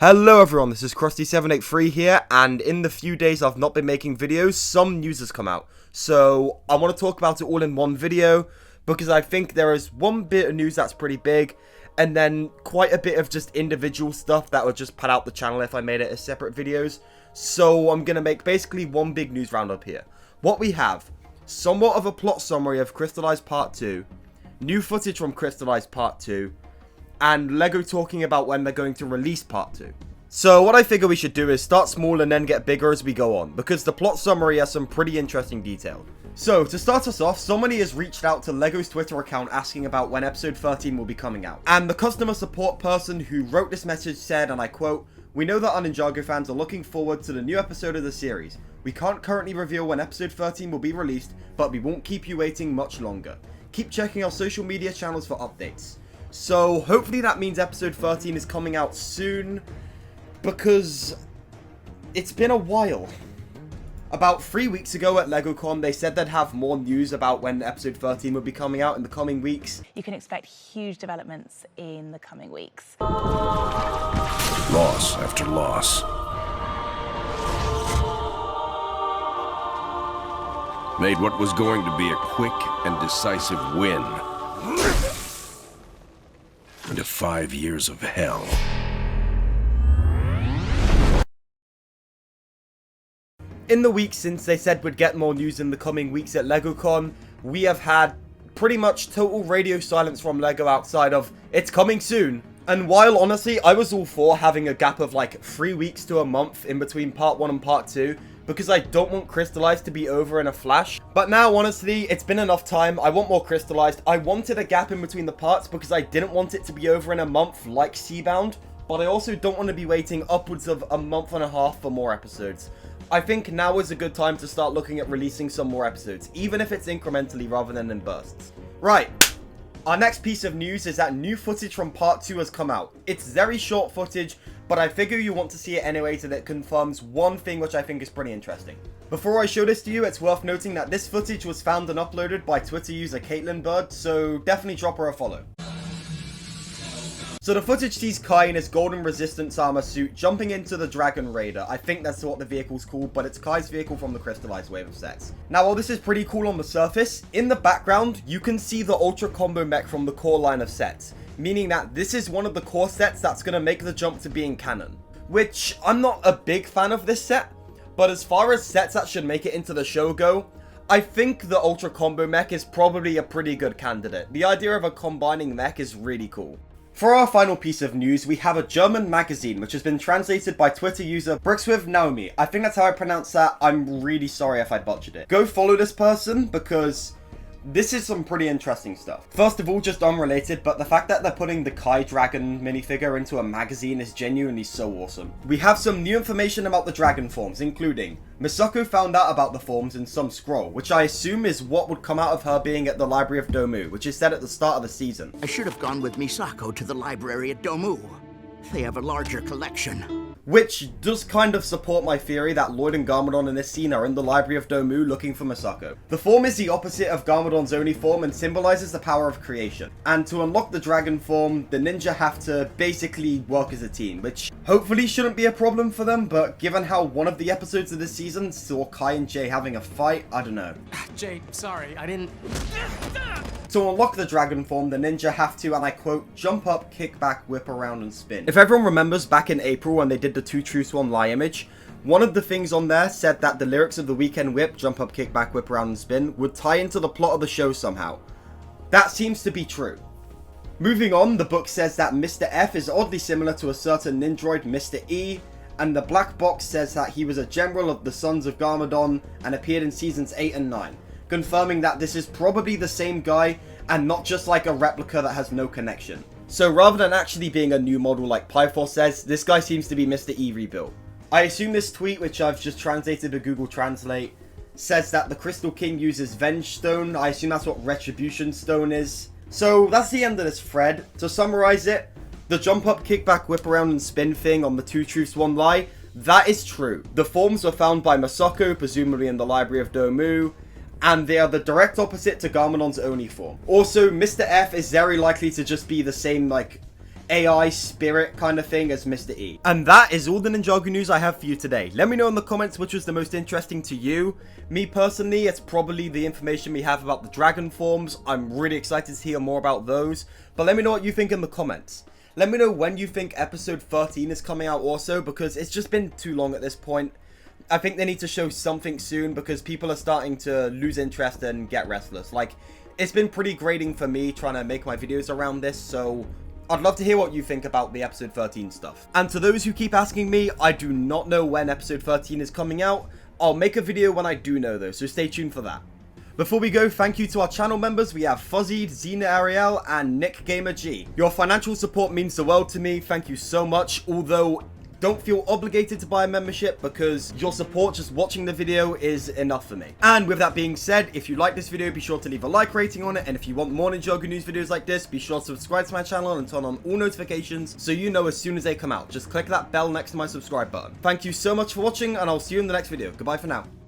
Hello everyone, this is Krusty783 here, and in the few days I've not been making videos, some news has come out. So, I want to talk about it all in one video, because I think there is one bit of news that's pretty big, and then quite a bit of just individual stuff that would just pad out the channel if I made it as separate videos. So, I'm going to make basically one big news roundup here. What we have, somewhat of a plot summary of Crystalized Part 2, new footage from Crystalized Part 2, and LEGO talking about when they're going to release Part 2. So what I figure we should do is start small and then get bigger as we go on, because the plot summary has some pretty interesting detail. So, to start us off, somebody has reached out to LEGO's Twitter account asking about when episode 13 will be coming out. And the customer support person who wrote this message said, and I quote, "We know that our Ninjago fans are looking forward to the new episode of the series. We can't currently reveal when episode 13 will be released, but we won't keep you waiting much longer. Keep checking our social media channels for updates." So, hopefully that means episode 13 is coming out soon, because it's been a while. About 3 weeks ago at LegoCon, they said they'd have more news about when episode 13 would be coming out in the coming weeks. You can expect huge developments in the coming weeks. Loss after loss. Made what was going to be a quick and decisive win into 5 years of hell. In the weeks since they said we'd get more news in the coming weeks at LegoCon, we have had pretty much total radio silence from LEGO outside of, "It's coming soon." And while honestly, I was all for having a gap of like 3 weeks to a month in between part 1 and part 2, because I don't want Crystalized to be over in a flash. But now, honestly, it's been enough time. I want more Crystalized. I wanted a gap in between the parts because I didn't want it to be over in a month like Seabound, but I also don't want to be waiting upwards of a month and a half for more episodes. I think now is a good time to start looking at releasing some more episodes, even if it's incrementally rather than in bursts. Right. Our next piece of news is that new footage from Part 2 has come out. It's very short footage, but I figure you want to see it anyways, and it confirms one thing which I think is pretty interesting. Before I show this to you, it's worth noting that this footage was found and uploaded by Twitter user Caitlin Bird, so definitely drop her a follow. So the footage sees Kai in his golden resistance armor suit jumping into the Dragon Raider. I think that's what the vehicle's called, but it's Kai's vehicle from the Crystalized wave of sets. Now, while this is pretty cool on the surface, in the background, you can see the Ultra Combo mech from the core line of sets, meaning that this is one of the core sets that's going to make the jump to being canon. Which, I'm not a big fan of this set, but as far as sets that should make it into the show go, I think the Ultra Combo mech is probably a pretty good candidate. The idea of a combining mech is really cool. For our final piece of news, we have a German magazine which has been translated by Twitter user Brixwith Naomi. I think that's how I pronounce that. I'm really sorry if I butchered it. Go follow this person because this is some pretty interesting stuff. First of all, just unrelated, but the fact that they're putting the Kai Dragon minifigure into a magazine is genuinely so awesome. We have some new information about the dragon forms, including Misako found out about the forms in some scroll, which I assume is what would come out of her being at the Library of Domu, which is said at the start of the season. I should have gone with Misako to the library at Domu. They have a larger collection. Which does kind of support my theory that Lloyd and Garmadon in this scene are in the Library of Domu looking for Misako. The form is the opposite of Garmadon's Oni form and symbolizes the power of creation. And to unlock the dragon form, the ninja have to basically work as a team, which hopefully shouldn't be a problem for them, but given how one of the episodes of this season saw Kai and Jay having a fight, I don't know. Jay, sorry, I didn't... To unlock the dragon form, the ninja have to, and I quote, jump up, kick back, whip around, and spin. If everyone remembers back in April when they did the 2 Truths 1 Lie image, one of the things on there said that the lyrics of the Weekend Whip, jump up, kick back, whip around, and spin, would tie into the plot of the show somehow. That seems to be true. Moving on, the book says that Mr. F is oddly similar to a certain Nindroid, Mr. E, and the black box says that he was a general of the Sons of Garmadon and appeared in seasons 8 and 9. Confirming that this is probably the same guy and not just like a replica that has no connection. So rather than actually being a new model like Pythor says, this guy seems to be Mr. E rebuilt. I assume this tweet, which I've just translated to Google Translate, says that the Crystal King uses Vengestone. I assume that's what Retribution Stone is. So that's the end of this thread. To summarize it, the jump up, kick back, whip around and spin thing on the 2 Truths 1 Lie, that is true. The forms were found by Misako, presumably in the Library of Domu, and they are the direct opposite to Garmadon's Oni form. Also, Mr. F is very likely to just be the same, like, AI spirit kind of thing as Mr. E. And that is all the Ninjago news I have for you today. Let me know in the comments which was the most interesting to you. Me personally, it's probably the information we have about the dragon forms. I'm really excited to hear more about those. But let me know what you think in the comments. Let me know when you think episode 13 is coming out also, because it's just been too long at this point. I think they need to show something soon because people are starting to lose interest and get restless. Like, it's been pretty grating for me trying to make my videos around this, so I'd love to hear what you think about the episode 13 stuff. And to those who keep asking me, I do not know when episode 13 is coming out. I'll make a video when I do know though, so stay tuned for that. Before we go, thank you to our channel members. We have Fuzzy, Xena Ariel, and Nick Gamer G. Your financial support means the world to me. Thank you so much. Although, don't feel obligated to buy a membership because your support just watching the video is enough for me. And with that being said, if you like this video, be sure to leave a like rating on it. And if you want more Ninjago news videos like this, be sure to subscribe to my channel and turn on all notifications so you know as soon as they come out. Just click that bell next to my subscribe button. Thank you so much for watching, and I'll see you in the next video. Goodbye for now.